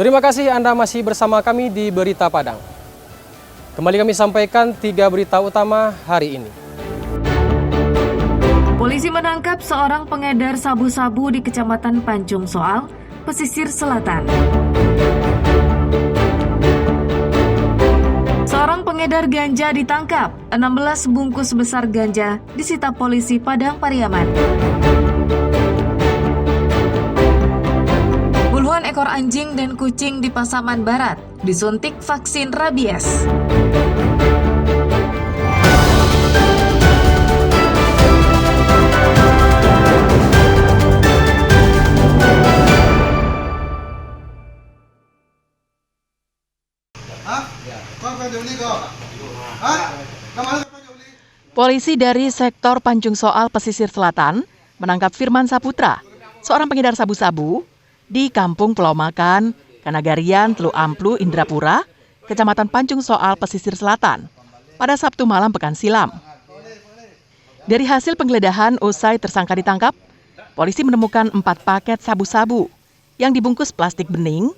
Terima kasih Anda masih bersama kami di Berita Padang. Kembali kami sampaikan 3 berita utama hari ini. Polisi menangkap seorang pengedar sabu-sabu di Kecamatan Pancung Soal, Pesisir Selatan. Seorang pengedar ganja ditangkap, 16 bungkus besar ganja disita polisi Padang Pariaman. Puluhan ekor anjing dan kucing di Pasaman Barat disuntik vaksin rabies. Polisi dari sektor Pancung Soal Pesisir Selatan menangkap Firman Saputra, seorang pengedar sabu-sabu di Kampung Pulau Makan, Kanagarian, Teluk Amplu, Indrapura, Kecamatan Pancung Soal Pesisir Selatan, pada Sabtu malam pekan silam. Dari hasil penggeledahan usai tersangka ditangkap, polisi menemukan 4 paket sabu-sabu yang dibungkus plastik bening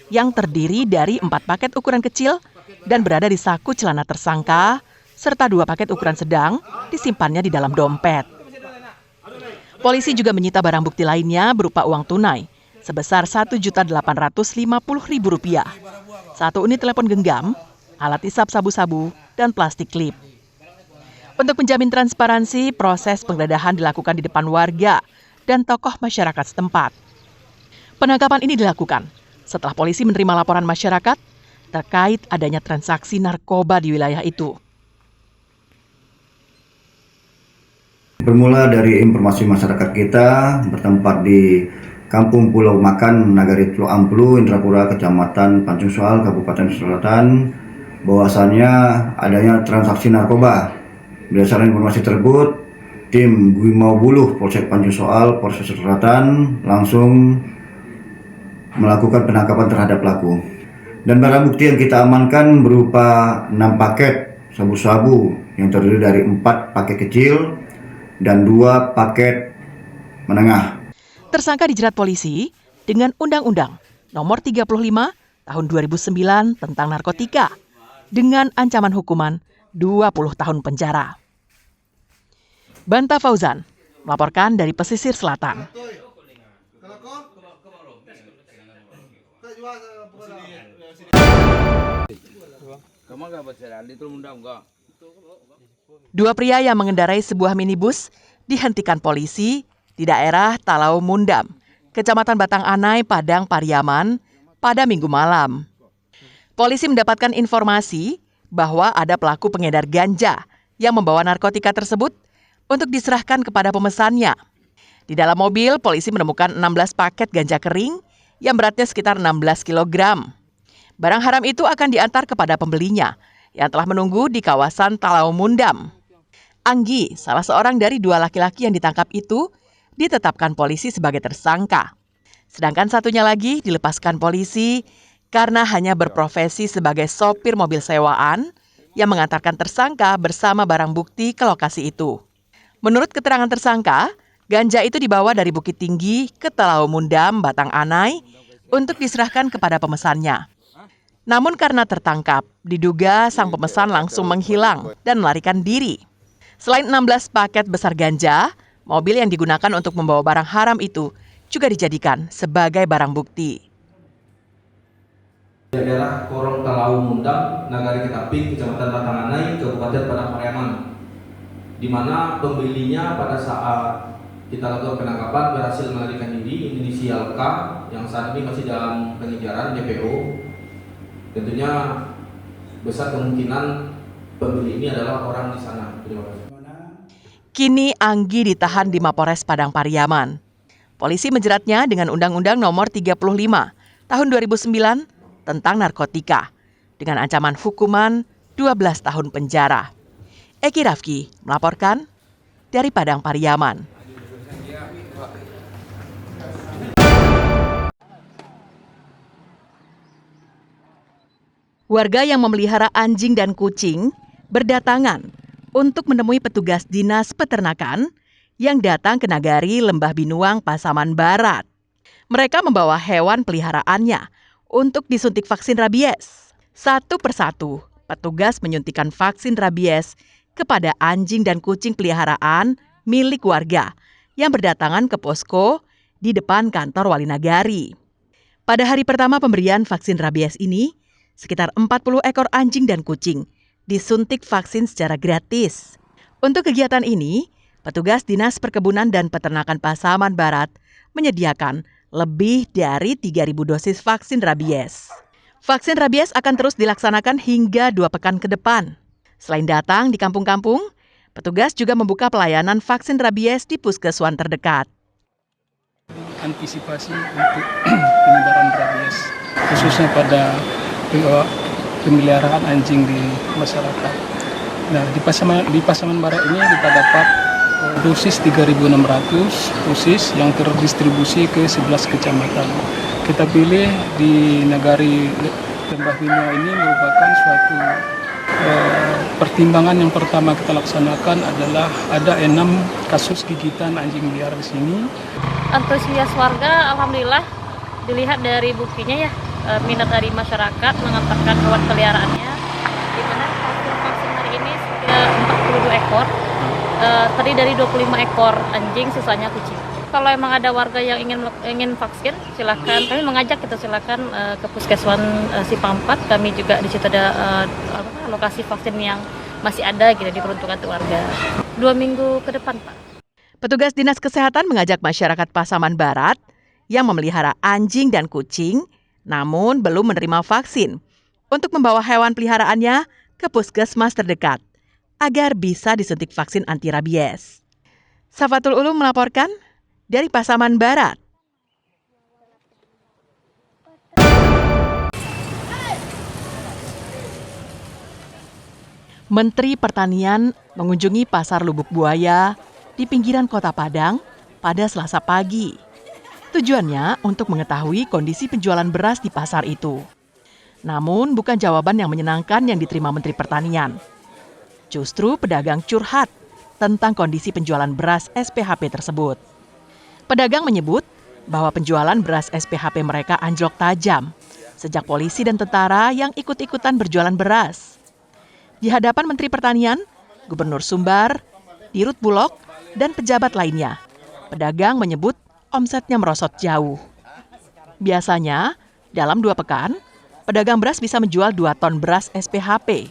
yang terdiri dari 4 paket ukuran kecil dan berada di saku celana tersangka, serta 2 paket ukuran sedang disimpannya di dalam dompet. Polisi juga menyita barang bukti lainnya berupa uang tunai sebesar Rp1.850.000, 1 unit telepon genggam, alat isap sabu-sabu, dan plastik klip. Untuk menjamin transparansi, proses penggeledahan dilakukan di depan warga dan tokoh masyarakat setempat. Penangkapan ini dilakukan setelah polisi menerima laporan masyarakat terkait adanya transaksi narkoba di wilayah itu. Bermula dari informasi masyarakat kita bertempat di Kampung Pulau Makan, Nagari Teluk Amplu, Indrapura, Kecamatan Pancung Soal, Kabupaten Selatan, bahwasannya adanya transaksi narkoba. Berdasarkan informasi tersebut, tim Guimau Buluh Polsek Pancung Soal, Polsek Selatan langsung melakukan penangkapan terhadap pelaku. Dan barang bukti yang kita amankan berupa 6 paket sabu-sabu yang terdiri dari 4 paket kecil dan 2 paket menengah. Tersangka dijerat polisi dengan Undang-Undang Nomor 35 Tahun 2009 tentang narkotika dengan ancaman hukuman 20 tahun penjara. Banta Fauzan melaporkan dari Pesisir Selatan. Dua pria yang mengendarai sebuah minibus dihentikan polisi di daerah Talau Mundam, Kecamatan Batang Anai, Padang Pariaman, pada Minggu malam. Polisi mendapatkan informasi bahwa ada pelaku pengedar ganja yang membawa narkotika tersebut untuk diserahkan kepada pemesannya. Di dalam mobil, polisi menemukan 16 paket ganja kering yang beratnya sekitar 16 kg. Barang haram itu akan diantar kepada pembelinya yang telah menunggu di kawasan Talau Mundam. Anggi, salah seorang dari 2 laki-laki yang ditangkap itu, ditetapkan polisi sebagai tersangka. Sedangkan satunya lagi dilepaskan polisi karena hanya berprofesi sebagai sopir mobil sewaan yang mengantarkan tersangka bersama barang bukti ke lokasi itu. Menurut keterangan tersangka, ganja itu dibawa dari Bukit Tinggi ke Talau Mundam, Batang Anai untuk diserahkan kepada pemesannya. Namun karena tertangkap, diduga sang pemesan langsung menghilang dan melarikan diri. Selain 16 paket besar ganja, mobil yang digunakan untuk membawa barang haram itu juga dijadikan sebagai barang bukti. Daerah Korong Talau Mundam, Nagari Ketaping, Kecamatan Batang Anai, Kabupaten Padang Pariaman, di mana pembelinya pada saat kita lakukan penangkapan berhasil melarikan diri, inisial K, yang saat ini masih dalam pengejaran DPO. Tentunya besar kemungkinan pembeli ini adalah orang di sana. Terima kasih. Kini Anggi ditahan di Mapores Padang Pariaman. Polisi menjeratnya dengan Undang-Undang Nomor 35 Tahun 2009 tentang narkotika dengan ancaman hukuman 12 tahun penjara. Eki Rafki melaporkan dari Padang Pariaman. Warga yang memelihara anjing dan kucing berdatangan untuk menemui petugas Dinas Peternakan yang datang ke Nagari Lembah Binuang, Pasaman Barat. Mereka membawa hewan peliharaannya untuk disuntik vaksin rabies. Satu persatu, petugas menyuntikkan vaksin rabies kepada anjing dan kucing peliharaan milik warga yang berdatangan ke posko di depan kantor Wali Nagari. Pada hari pertama pemberian vaksin rabies ini, sekitar 40 ekor anjing dan kucing disuntik vaksin secara gratis. Untuk kegiatan ini, petugas Dinas Perkebunan dan Peternakan Pasaman Barat menyediakan lebih dari 3.000 dosis vaksin rabies. Vaksin rabies akan terus dilaksanakan hingga 2 pekan ke depan. Selain datang di kampung-kampung, petugas juga membuka pelayanan vaksin rabies di puskeswan terdekat. Antisipasi untuk penyebaran rabies, khususnya pada pemeliharaan anjing di masyarakat. Nah, di Pasaman Barat ini kita dapat dosis 3.600 dosis yang terdistribusi ke 11 kecamatan. Kita pilih di Nagari Lembah Linyo ini merupakan suatu pertimbangan yang pertama kita laksanakan adalah ada 6 kasus gigitan anjing liar di sini. Antusias warga, alhamdulillah, dilihat dari buktinya ya, minat dari masyarakat mengantarkan hewan peliharaannya, di mana hasil vaksin hari ini sudah 42 ekor, terdiri dari 25 ekor anjing, sisanya kucing. Kalau emang ada warga yang ingin vaksin, silakan. Kami mengajak kita silakan ke Puskeswan Simpang 4. Kami juga di situ ada lokasi vaksin yang masih ada gitu diperuntukkan untuk warga. 2 minggu ke depan, Pak. Petugas Dinas Kesehatan mengajak masyarakat Pasaman Barat yang memelihara anjing dan kucing, namun belum menerima vaksin, untuk membawa hewan peliharaannya ke puskesmas terdekat agar bisa disuntik vaksin anti rabies. Safatul Ulum melaporkan dari Pasaman Barat. Menteri Pertanian mengunjungi Pasar Lubuk Buaya di pinggiran Kota Padang pada Selasa pagi. Tujuannya untuk mengetahui kondisi penjualan beras di pasar itu. Namun bukan jawaban yang menyenangkan yang diterima Menteri Pertanian. Justru pedagang curhat tentang kondisi penjualan beras SPHP tersebut. Pedagang menyebut bahwa penjualan beras SPHP mereka anjlok tajam sejak polisi dan tentara yang ikut-ikutan berjualan beras. Di hadapan Menteri Pertanian, Gubernur Sumbar, Dirut Bulog, dan pejabat lainnya, pedagang menyebut omsetnya merosot jauh. Biasanya, dalam 2 pekan, pedagang beras bisa menjual 2 ton beras SPHP.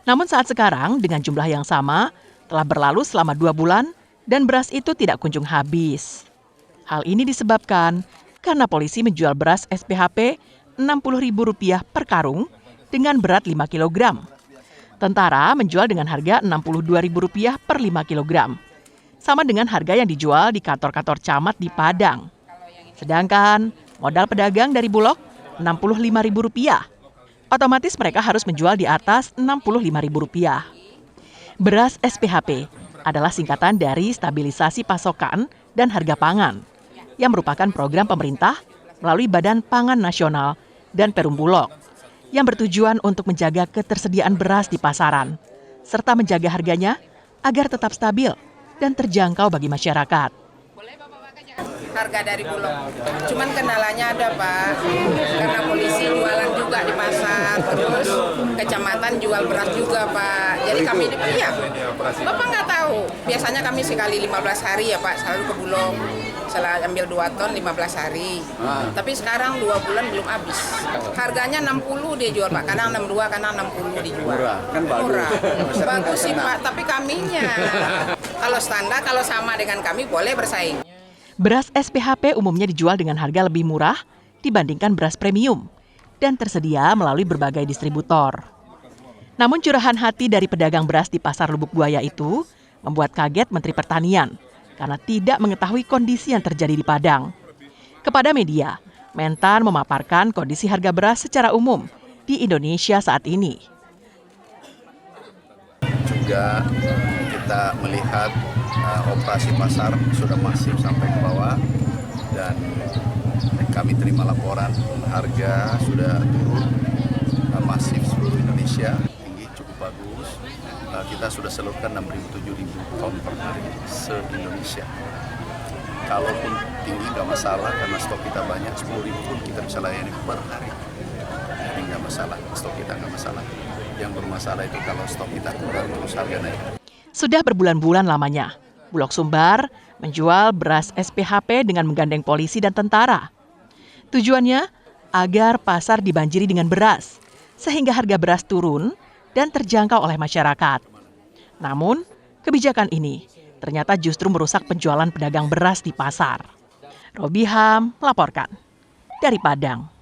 Namun saat sekarang, dengan jumlah yang sama, telah berlalu selama 2 bulan dan beras itu tidak kunjung habis. Hal ini disebabkan karena polisi menjual beras SPHP Rp60.000 per karung dengan berat 5 kg. Tentara menjual dengan harga Rp62.000 per 5 kg. Sama dengan harga yang dijual di kantor-kantor camat di Padang. Sedangkan modal pedagang dari Bulog Rp65.000. Otomatis mereka harus menjual di atas Rp65.000. Beras SPHP adalah singkatan dari Stabilisasi Pasokan dan Harga Pangan, yang merupakan program pemerintah melalui Badan Pangan Nasional dan Perum Bulog, yang bertujuan untuk menjaga ketersediaan beras di pasaran, serta menjaga harganya agar tetap stabil dan terjangkau bagi masyarakat. Harga dari Bulog, cuman kendalanya ada Pak, karena polisi jualan juga di pasar, terus kecamatan jual beras juga Pak, jadi kami iya, Bapak nggak tahu, biasanya kami sekali 15 hari ya Pak, selalu ke Bulog, setelah ambil 2 ton 15 hari, tapi sekarang 2 bulan belum habis, harganya 60 dia jual Pak, kadang 62, kadang 60 dijual, murah, bagus sih Pak, tapi kaminya, kalau standar, kalau sama dengan kami boleh bersaing. Beras SPHP umumnya dijual dengan harga lebih murah dibandingkan beras premium dan tersedia melalui berbagai distributor. Namun curahan hati dari pedagang beras di Pasar Lubuk Buaya itu membuat kaget Menteri Pertanian karena tidak mengetahui kondisi yang terjadi di Padang. Kepada media, Mentan memaparkan kondisi harga beras secara umum di Indonesia saat ini. Juga kita melihat operasi pasar sudah masif sampai ke bawah dan kami terima laporan harga sudah turun masif seluruh Indonesia, tinggi cukup bagus. Kita sudah salurkan 6.000-7.000 ton per hari se-Indonesia. kalaupun tinggi nggak masalah karena stok kita banyak, 10.000 pun kita bisa layani per hari. Jadi nggak masalah, stok kita nggak masalah. Yang bermasalah itu kalau stok kita kurang terus harga naik. Sudah berbulan-bulan lamanya, Bulog Sumbar menjual beras SPHP dengan menggandeng polisi dan tentara. Tujuannya agar pasar dibanjiri dengan beras, sehingga harga beras turun dan terjangkau oleh masyarakat. Namun, kebijakan ini ternyata justru merusak penjualan pedagang beras di pasar. Robiham melaporkan dari Padang.